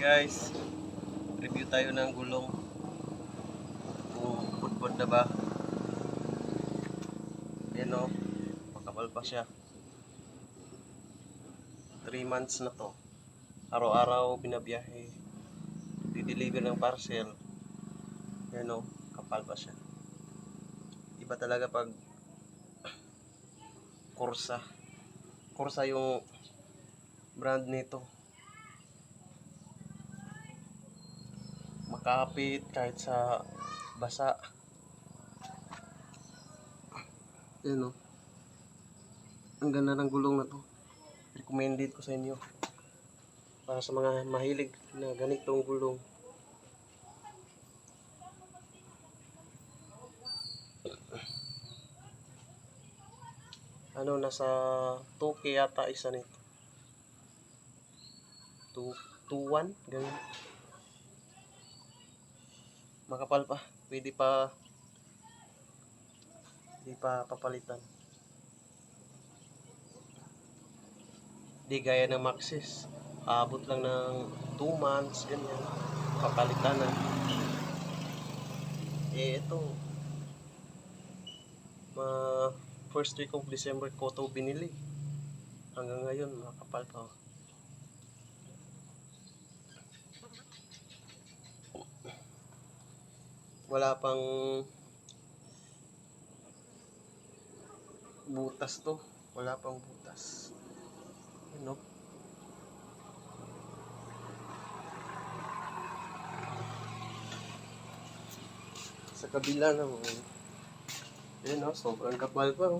Guys, review tayo ng gulong kung pudpud na ba. Ayan o, makapal pa siya. 3 months na to. Araw-araw binabiyahe, di-deliver ng parcel. Ayan o, kapal pa siya. Iba talaga pag Corsa yung brand nito. Makapit kahit sa basa. Ayan o, ang ganda ng gulong na to. Recommended ko sa inyo para sa mga mahilig na ganitong gulong. Nasa 2K yata isa nito. 2-1 ganyan. Makapal pa, pwede pa papalitan. Di gaya ng Maxxis, abot lang ng 2 months ganyan, papalitan na. Ito first week of December ko to binili, hanggang ngayon makapal pa. Wala pang butas to, wala pang butas. Ano? Sa kabila naman, sobrang kapal pa.